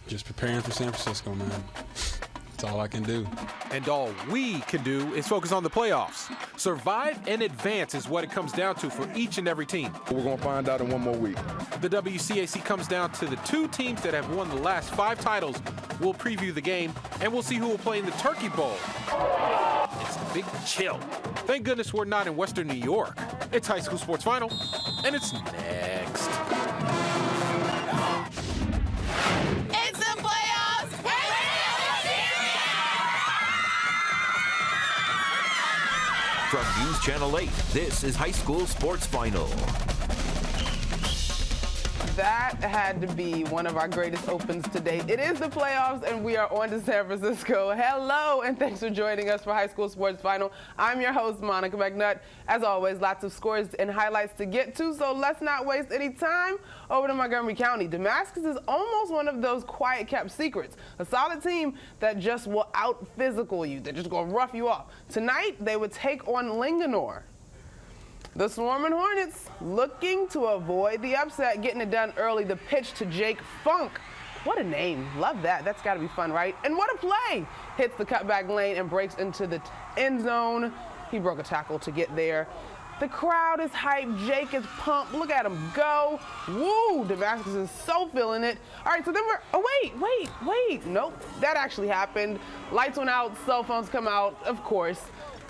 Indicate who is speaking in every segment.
Speaker 1: Just preparing for San Francisco, man. That's all I can do.
Speaker 2: And all we can do is focus on the playoffs. Survive and advance is what it comes down to for each and every team.
Speaker 3: We're going to find out in one more week.
Speaker 2: The WCAC comes down to the two teams that have won the last 5 titles. We'll preview the game, and we'll see who will play in the Turkey Bowl. It's a big chill. Thank goodness we're not in Western New York. It's High School Sports Final, and it's next.
Speaker 4: It's the playoffs!
Speaker 5: From News Channel 8, this is High School Sports Final.
Speaker 6: That had to be one of our greatest opens to date. It is the playoffs, and we are on to San Francisco. Hello, and thanks for joining us for High School Sports Final. I'm your host, Monica McNutt. As always, lots of scores and highlights to get to, so let's not waste any time. Over to Montgomery County. Damascus is almost one of those quiet-kept secrets. A solid team that just will out-physical you. They're just going to rough you off. Tonight, they would take on Linganore. The Swarming Hornets looking to avoid the upset, getting it done early. The pitch to Jake Funk. What a name. Love that. That's got to be fun, right? And what a play. Hits the cutback lane and breaks into the end zone. He broke a tackle to get there. The crowd is hyped. Jake is pumped. Look at him go. Woo! Damascus is so feeling it. All right, so then we're, oh, wait. Nope, that actually happened. Lights went out, cell phones come out, of course.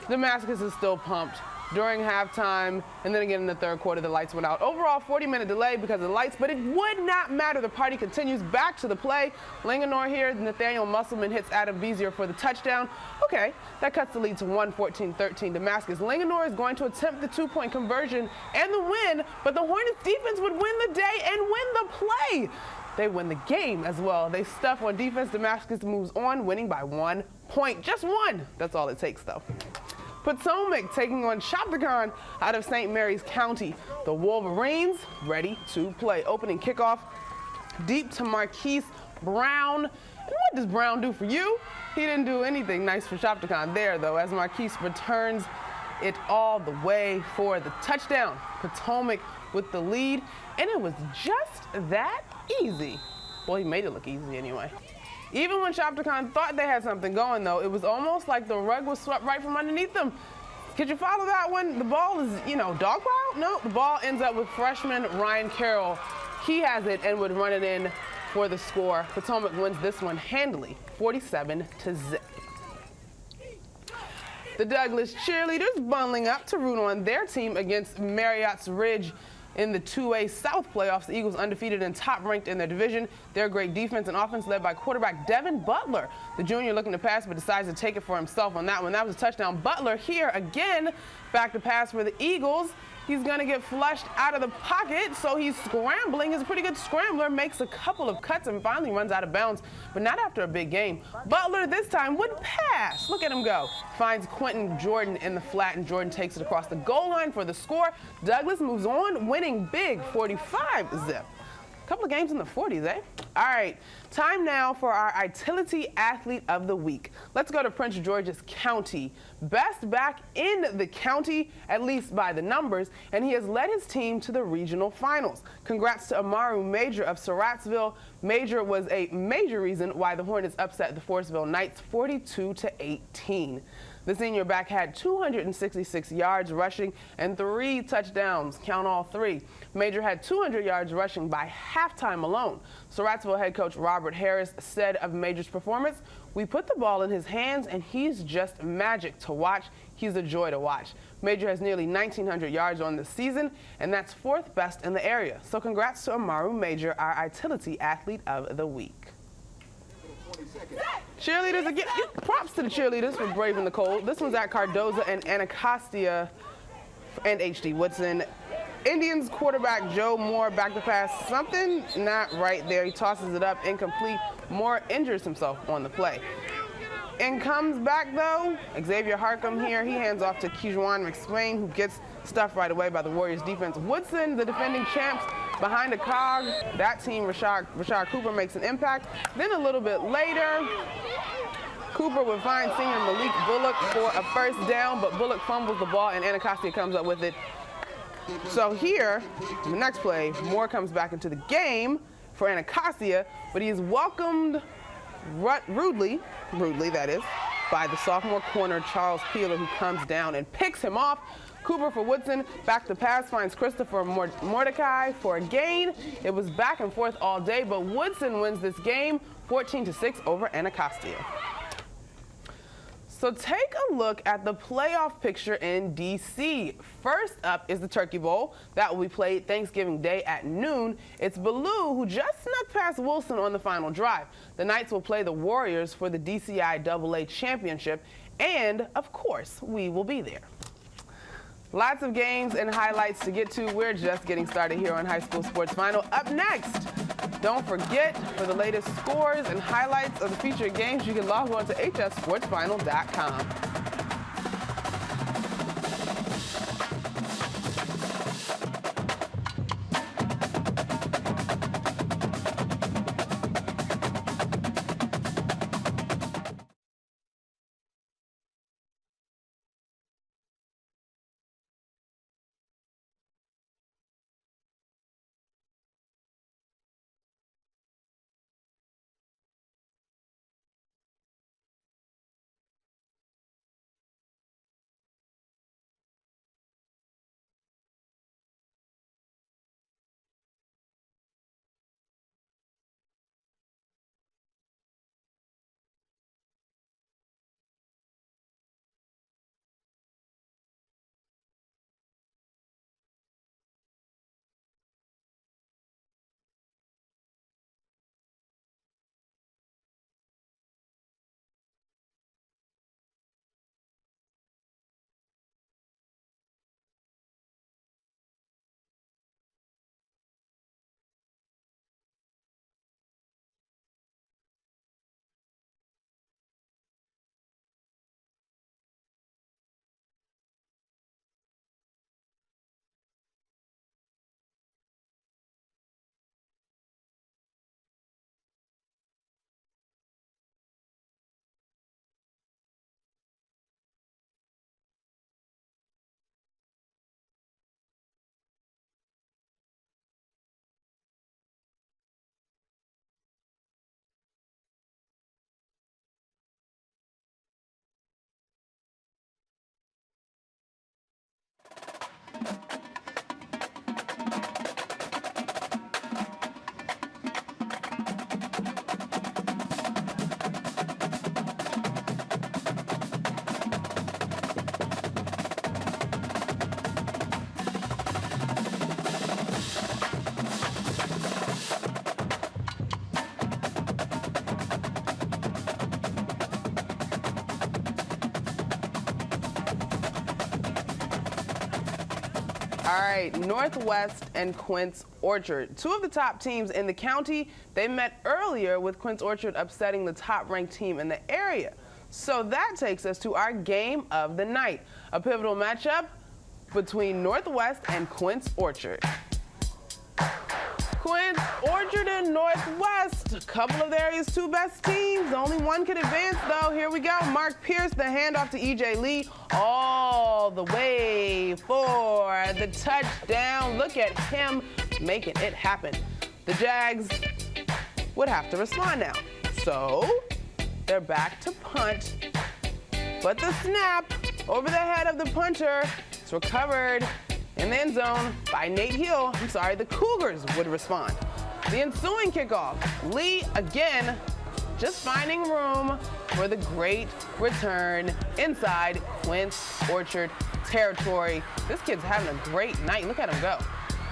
Speaker 6: Damascus is still pumped during halftime, and then again in the third quarter, the lights went out. Overall, 40-minute delay because of the lights, but it would not matter. The party continues. Back to the play. Linganore here, Nathaniel Musselman hits Adam Bezier for the touchdown. Okay, that cuts the lead to 14-13 Damascus. Linganore is going to attempt the 2-point conversion and the win, but the Hornets defense would win the day and win the play. They win the game as well. They stuff on defense. Damascus moves on, winning by 1 point. Just one. That's all it takes, though. Potomac taking on Chopticon out of St. Mary's County. The Wolverines ready to play. Opening kickoff deep to Marquise Brown. And what does Brown do for you? He didn't do anything nice for Chopticon there, though, as Marquise returns it all the way for the touchdown. Potomac with the lead, and it was just that easy. Well, he made it look easy anyway. Even when Chopticon thought they had something going, though, it was almost like the rug was swept right from underneath them. Could you follow that one? The ball is, dog pile? No, the ball ends up with freshman Ryan Carroll. He has it and would run it in for the score. Potomac wins this one handily, 47-0. The Douglas cheerleaders bundling up to root on their team against Marriott's Ridge in the 2A South playoffs. The Eagles undefeated and top-ranked in their division. Their great defense and offense led by quarterback Devin Butler. The junior looking to pass but decides to take it for himself on that one. That was a touchdown. Butler here again, back to pass for the Eagles. He's going to get flushed out of the pocket, so he's scrambling. He's a pretty good scrambler, makes a couple of cuts and finally runs out of bounds, but not after a big game. Butler this time would pass. Look at him go. Finds Quentin Jordan in the flat, and Jordan takes it across the goal line for the score. Douglas moves on, winning big, 45-0. Couple of games in the 40s, eh? All right, time now for our Itility Athlete of the Week. Let's go to Prince George's County. Best back in the county, at least by the numbers, and he has led his team to the regional finals. Congrats to Amaru Major of Surrattsville. Major was a major reason why the Hornets upset the Forestville Knights 42-18. The senior back had 266 yards rushing and 3 touchdowns, count all 3. Major had 200 yards rushing by halftime alone. Surrattsville head coach Robert Harris said of Major's performance, "We put the ball in his hands and he's just magic to watch. He's a joy to watch." Major has nearly 1,900 yards on the season, and that's 4th best in the area. So congrats to Amaru Major, our Itility Athlete of the Week. Cheerleaders again. Props to the cheerleaders for braving the cold. This one's at Cardoza and Anacostia and H.D. Woodson. Indians quarterback Joe Moore back to pass. Something not right there. He tosses it up, incomplete. Moore injures himself on the play. And comes back though. Xavier Harcum here. He hands off to Kijuan McSwain, who gets stuffed right away by the Warriors defense. Woodson, the defending champs, behind a cog. That team, Rashad Cooper makes an impact. Then a little bit later, Cooper would find senior Malik Bullock for a first down, but Bullock fumbles the ball and Anacostia comes up with it. So here, the next play, Moore comes back into the game, for Anacostia, but he is welcomed rudely that is, by the sophomore corner Charles Peeler, who comes down and picks him off. Cooper for Woodson, back to pass, finds Christopher Mordecai for a gain. It was back and forth all day, but Woodson wins this game 14-6 over Anacostia. So take a look at the playoff picture in D.C. First up is the Turkey Bowl. That will be played Thanksgiving Day at noon. It's Ballou who just snuck past Wilson on the final drive. The Knights will play the Warriors for the DCIAA championship, and of course, we will be there. Lots of games and highlights to get to. We're just getting started here on High School Sports Final. Up next, don't forget, for the latest scores and highlights of the featured games, you can log on to hssportsfinal.com. All right, Northwest and Quince Orchard. Two of the top teams in the county. They met earlier with Quince Orchard upsetting the top-ranked team in the area. So that takes us to our game of the night, a pivotal matchup between Northwest and Quince Orchard. Quince Orchard and Northwest, a couple of the area's two best teams. Only one could advance, though. Here we go. Mark Pierce, the handoff to E.J. Lee, all the way for the touchdown. Look at him making it happen. The Jags would have to respond now. So they're back to punt, but the snap over the head of the punter is recovered in the end zone by Nate Hill. The Cougars would respond. The ensuing kickoff, Lee again just finding room for the great return inside Quince Orchard territory. This kid's having a great night. Look at him go.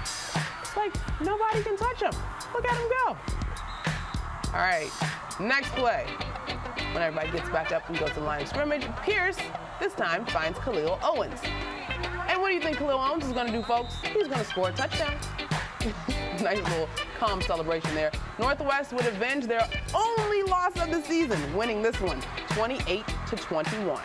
Speaker 6: It's like nobody can touch him. Look at him go. All right, next play. When everybody gets back up and goes to the line of scrimmage, Pierce this time finds Khalil Owens. And what do you think Khalil Owens is going to do, folks? He's going to score a touchdown. Nice little calm celebration there. Northwest would avenge their only loss of the season, winning this one 28-21.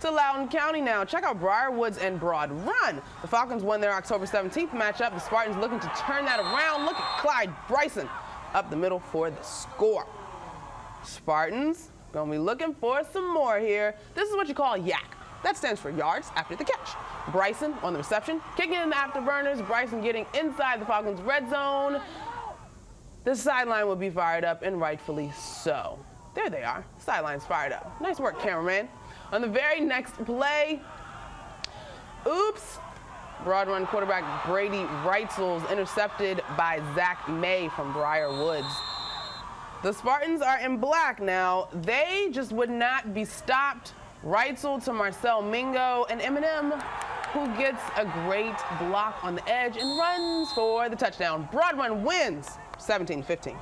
Speaker 6: To Loudoun County now. Check out Briarwoods and Broad Run. The Falcons won their October 17th matchup. The Spartans looking to turn that around. Look at Clyde Bryson up the middle for the score. Spartans gonna be looking for some more here. This is what you call yak. That stands for yards after the catch. Bryson on the reception, kicking in the afterburners. Bryson getting inside the Falcons' red zone. The sideline will be fired up, and rightfully so. There they are. Sideline's fired up. Nice work, cameraman. On the very next play, oops. Broad run quarterback Brady Reitzel's intercepted by Zach May from Briar Woods. The Spartans are in black now. They just would not be stopped. Reitzel to Marcel Mingo, and Eminem, who gets a great block on the edge and runs for the touchdown. Broad run wins 17-15.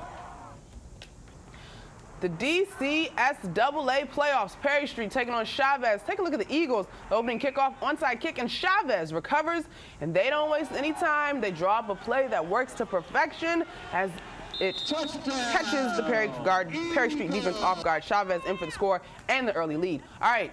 Speaker 6: The DCSAA playoffs, Perry Street taking on Chavez. Take a look at the Eagles. The opening kickoff, onside kick, and Chavez recovers, and they don't waste any time. They draw up a play that works to perfection as it catches the Perry Street defense off guard. Chavez in for the score and the early lead. All right,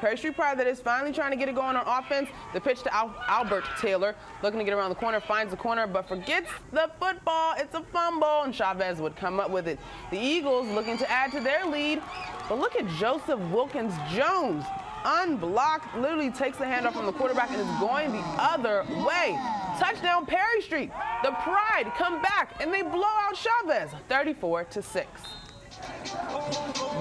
Speaker 6: Perry Street Pride that is finally trying to get it going on offense. The pitch to Albert Taylor, looking to get around the corner, finds the corner, but forgets the football. It's a fumble, and Chavez would come up with it. The Eagles looking to add to their lead, but look at Joseph Wilkins Jones. Unblocked, literally takes the handoff from the quarterback and is going the other way. Touchdown, Perry Street. The Pride come back and they blow out Chavez, 34-6.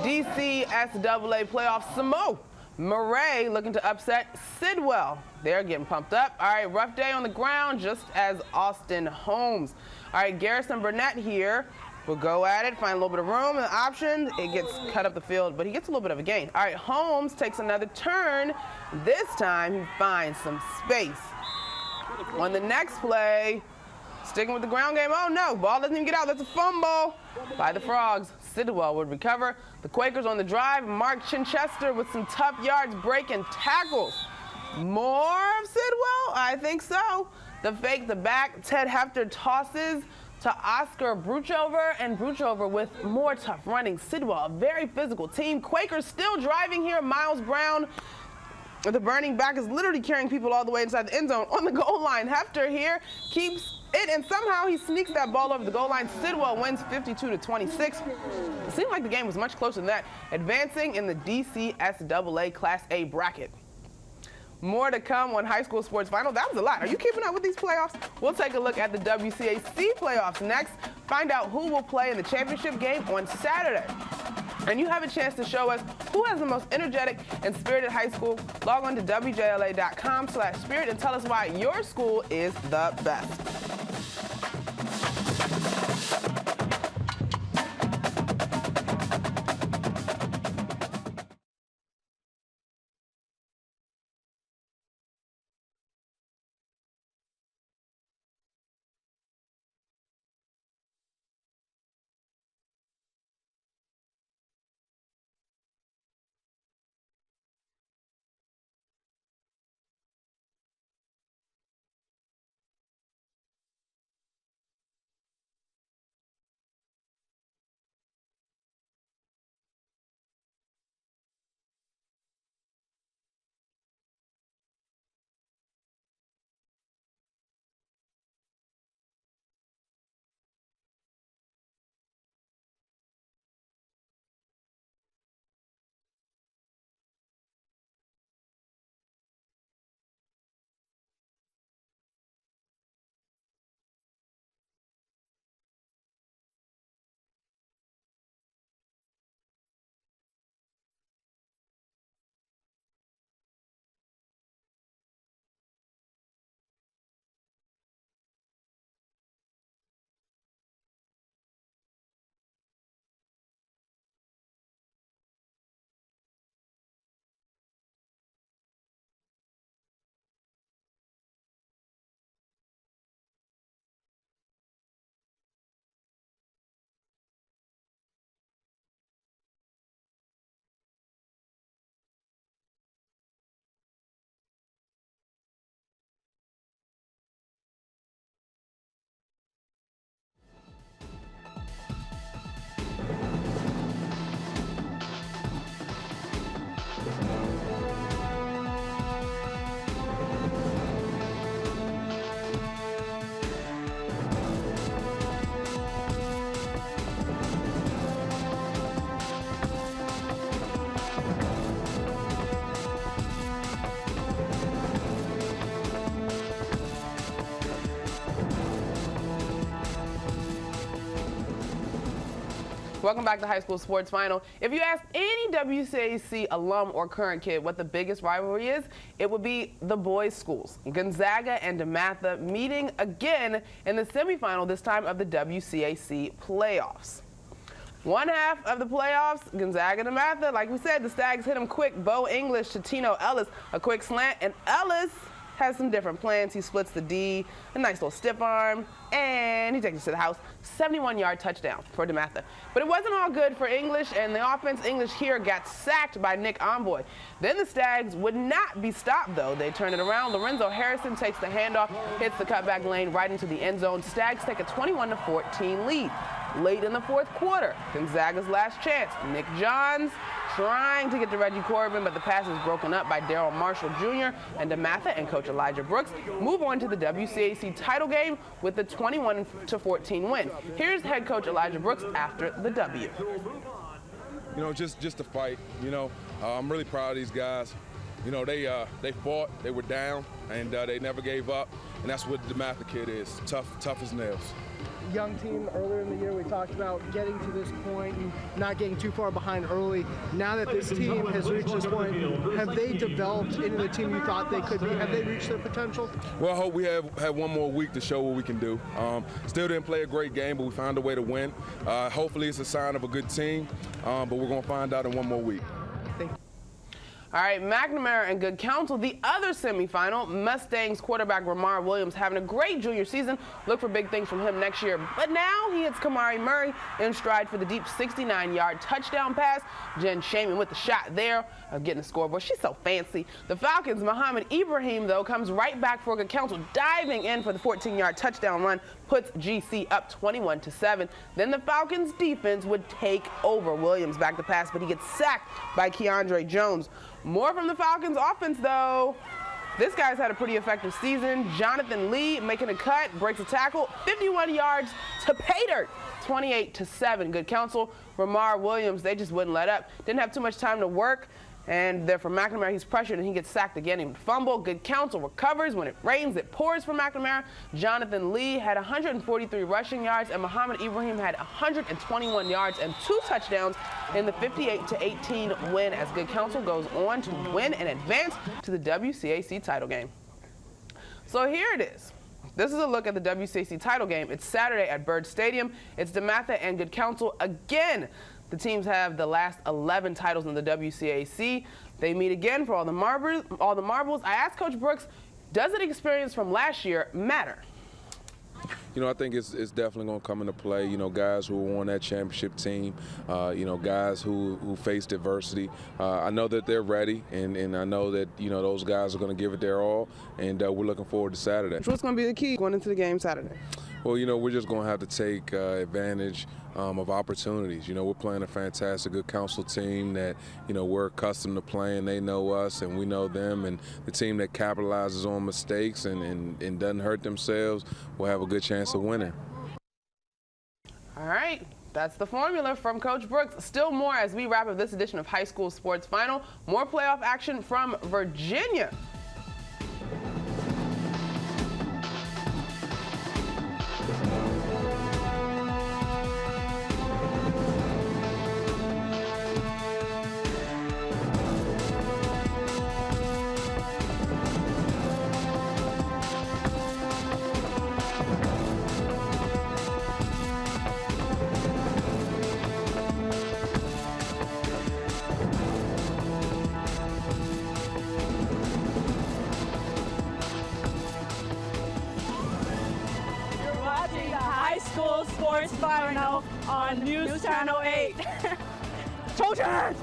Speaker 6: DCSAA playoffs, Samo. Murray looking to upset Sidwell. They're getting pumped up. All right, rough day on the ground, just as Austin Holmes. All right, Garrison Burnett here. We'll go at it, find a little bit of room, and the option, it gets cut up the field, but he gets a little bit of a gain. All right, Holmes takes another turn. This time, he finds some space. On the next play, sticking with the ground game. Oh, no, ball doesn't even get out. That's a fumble by the Frogs. Sidwell would recover. The Quakers on the drive. Mark Chinchester with some tough yards, breaking tackles. More of Sidwell? I think so. The fake, the back. Ted Hefter tosses to Oscar Bruchover, and Bruchover with more tough running. Sidwell, a very physical team. Quakers still driving here. Miles Brown, the burning back, is literally carrying people all the way inside the end zone on the goal line. Hefter here keeps it, and somehow he sneaks that ball over the goal line. Sidwell wins 52-26. It seemed like the game was much closer than that, advancing in the DCSAA Class A bracket. More to come on High School Sports Final. That was a lot. Are you keeping up with these playoffs? We'll take a look at the WCAC playoffs next. Find out who will play in the championship game on Saturday. And you have a chance to show us who has the most energetic and spirited high school. Log on to WJLA.com/spirit and tell us why your school is the best. Welcome back to High School Sports Final. If you ask any WCAC alum or current kid what the biggest rivalry is, it would be the boys' schools. Gonzaga and DeMatha meeting again in the semifinal, this time of the WCAC playoffs. One half of the playoffs, Gonzaga and DeMatha. Like we said, the Stags hit them quick. Bo English to Tino Ellis, a quick slant, and Ellis has some different plans. He splits the D, a nice little stiff arm, and he takes it to the house. 71-yard touchdown for DeMatha. But it wasn't all good for English, and the offense English here got sacked by Nick Omboy. Then the Stags would not be stopped, though. They turn it around. Lorenzo Harrison takes the handoff, hits the cutback lane right into the end zone. Stags take a 21-14 lead. Late in the fourth quarter, Gonzaga's last chance. Nick Johns trying to get to Reggie Corbin, but the pass is broken up by Daryl Marshall Jr. and DeMatha and Coach Elijah Brooks move on to the WCAC title game with the 21-14 win. Here's head coach Elijah Brooks after the W.
Speaker 3: You know, just to fight. You know, I'm really proud of these guys. You know, they fought, they were down, and they never gave up. And that's what the DeMatha kid is, tough as nails.
Speaker 7: Young team earlier in the year, we talked about getting to this point and not getting too far behind early. Now that this team has reached this point, have they developed into the team you thought they could be? Have they reached their potential?
Speaker 3: Well, I hope we have one more week to show what we can do. Still didn't play a great game, but we found a way to win. Hopefully it's a sign of a good team, but we're going to find out in one more week.
Speaker 7: Thank you.
Speaker 6: All right, McNamara and Good Counsel, the other semifinal. Mustangs quarterback Ramar Williams having a great junior season. Look for big things from him next year. But now he hits Kamari Murray in stride for the deep 69-yard touchdown pass. Jen Shaman with the shot there of getting a scoreboard. She's so fancy. The Falcons' Muhammad Ibrahim, though, comes right back for Good Counsel, diving in for the 14-yard touchdown run, puts GC up 21-7. Then the Falcons' defense would take over. Williams back to pass, but he gets sacked by Keandre Jones. More from the Falcons offense, though. This guy's had a pretty effective season. Jonathan Lee making a cut, breaks a tackle, 51 yards to pay dirt, 28-7. Good Counsel. Ramar Williams, they just wouldn't let up. Didn't have too much time to work. And there for McNamara, he's pressured and he gets sacked again. He would fumble. Good Counsel recovers. When it rains, it pours for McNamara. Jonathan Lee had 143 rushing yards, and Muhammad Ibrahim had 121 yards and 2 touchdowns in the 58-18 win, as Good Counsel goes on to win and advance to the WCAC title game. So here it is. This is a look at the WCAC title game. It's Saturday at Byrd Stadium. It's DeMatha and Good Counsel again. The teams have the last 11 titles in the WCAC. They meet again for all the marbles. I asked Coach Brooks, does the experience from last year matter?
Speaker 3: You know, I think it's definitely going to come into play. You know, guys who are on that championship team, you know, guys who faced adversity. I know that they're ready, and I know that, you know, those guys are going to give it their all, and we're looking forward to Saturday.
Speaker 6: What's going to be the key going into the game Saturday?
Speaker 3: Well, you know, we're just going to have to take advantage of opportunities. You know, we're playing a fantastic Good Counsel team that, you know, we're accustomed to playing. They know us and we know them, and the team that capitalizes on mistakes and doesn't hurt themselves will have a good chance of winning.
Speaker 6: All right. That's the formula from Coach Brooks. Still more as we wrap up this edition of High School Sports Final. More playoff action from Virginia.
Speaker 4: School Sports Final on News Channel 8. Trojans!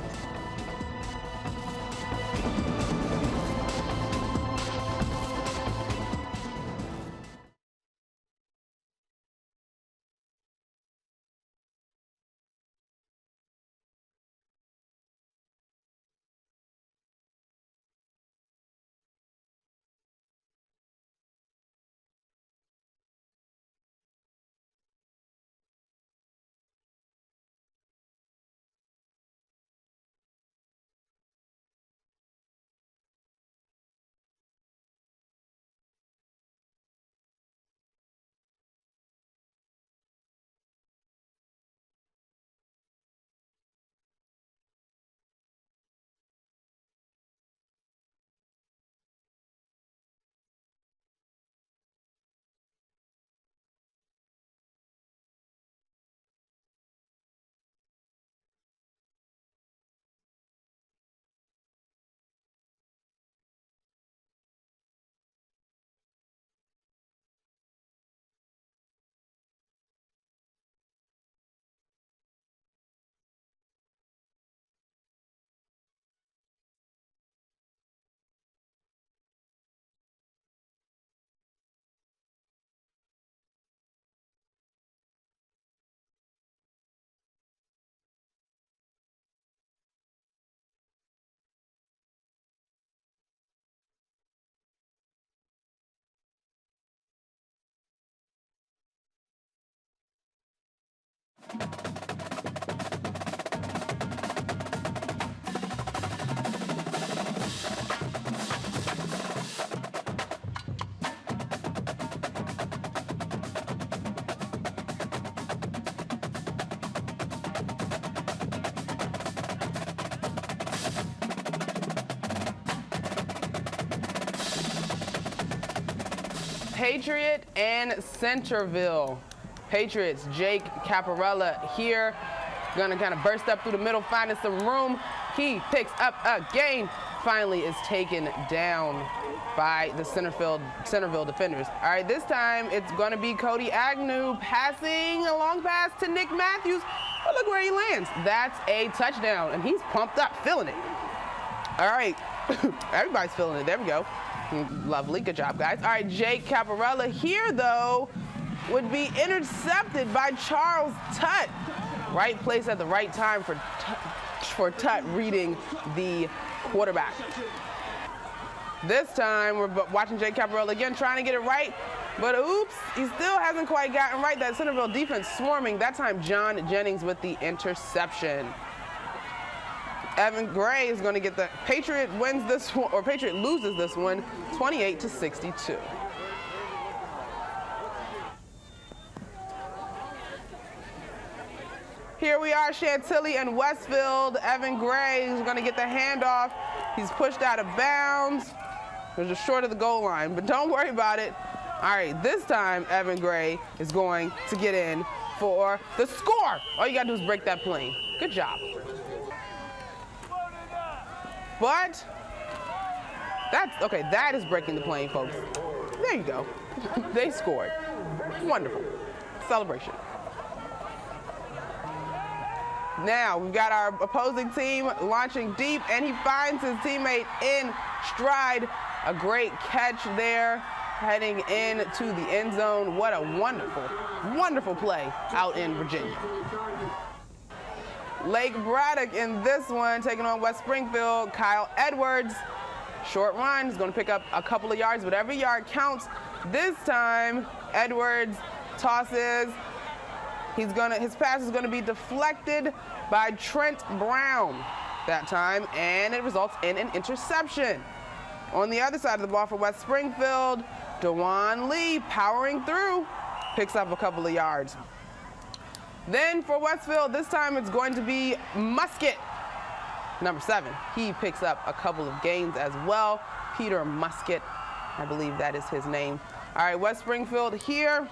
Speaker 6: Patriot and Centerville. Patriots, Jake Caparella here. Gonna kind of burst up through the middle, finding some room. He picks up a gain. Finally is taken down by the Centerville defenders. All right, this time it's gonna be Cody Agnew passing a long pass to Nick Matthews. Oh, look where he lands. That's a touchdown, and he's pumped up, feeling it. All right, everybody's feeling it. There we go. Lovely, good job, guys. All right, Jake Caparella here, though, would be intercepted by Charles Tutt. Right place at the right time for Tutt reading the quarterback. This time, we're watching Jake Caparella again, trying to get it right. But oops, he still hasn't quite gotten right. That Centerville defense swarming. That time, John Jennings with the interception. Evan Gray is going to get the Patriot wins this one, or Patriot loses this one, 28-62. Here we are, Chantilly and Westfield. Evan Gray is going to get the handoff. He's pushed out of bounds. They're just short of the goal line, but don't worry about it. All right, this time Evan Gray is going to get in for the score. All you got to do is break that plane. Good job. But that's okay. That is breaking the plane, folks. There you go. They scored. Wonderful. Celebration. Now we've got our opposing team launching deep, and he finds his teammate in stride. A great catch there, heading into the end zone. What a wonderful, wonderful play out in Virginia. Lake Braddock in this one, taking on West Springfield. Kyle Edwards, short run, is going to pick up a couple of yards, but every yard counts. This time, Edwards tosses. His pass is going to be deflected by Trent Brown that time, and it results in an interception. On the other side of the ball for West Springfield, DeJuan Lee powering through, picks up a couple of yards. Then for Westfield, this time it's going to be Musket, number 7. He picks up a couple of gains as well. Peter Musket, I believe that is his name. All right, West Springfield here,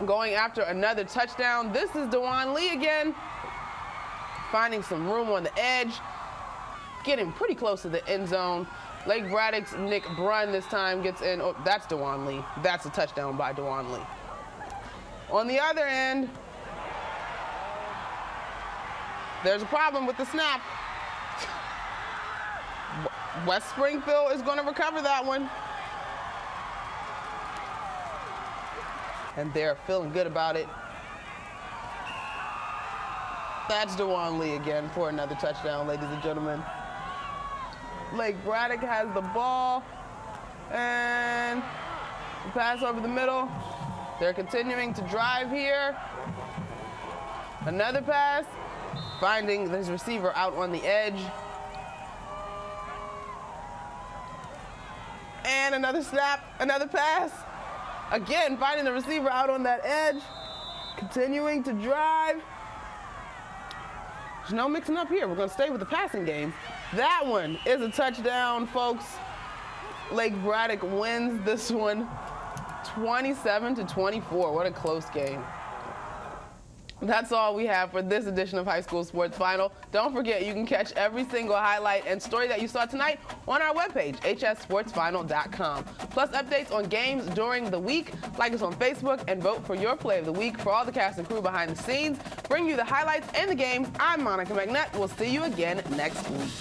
Speaker 6: going after another touchdown. This is DeJuan Lee again, finding some room on the edge, getting pretty close to the end zone. Lake Braddock's Nick Brunn this time gets in. Oh, that's DeJuan Lee. That's a touchdown by DeJuan Lee. On the other end, there's a problem with the snap. West Springfield is going to recover that one. And they're feeling good about it. That's DeJuan Lee again for another touchdown, ladies and gentlemen. Lake Braddock has the ball, and the pass over the middle. They're continuing to drive here. Another pass, finding his receiver out on the edge. And another snap, another pass. Again, finding the receiver out on that edge. Continuing to drive. There's no mixing up here. We're going to stay with the passing game. That one is a touchdown, folks. Lake Braddock wins this one 27-24. What a close game. That's all we have for this edition of High School Sports Final. Don't forget, you can catch every single highlight and story that you saw tonight on our webpage, hssportsfinal.com. Plus updates on games during the week. Like us on Facebook and vote for your play of the week. For all the cast and crew behind the scenes, bring you the highlights and the games, I'm Monica McNutt. We'll see you again next week.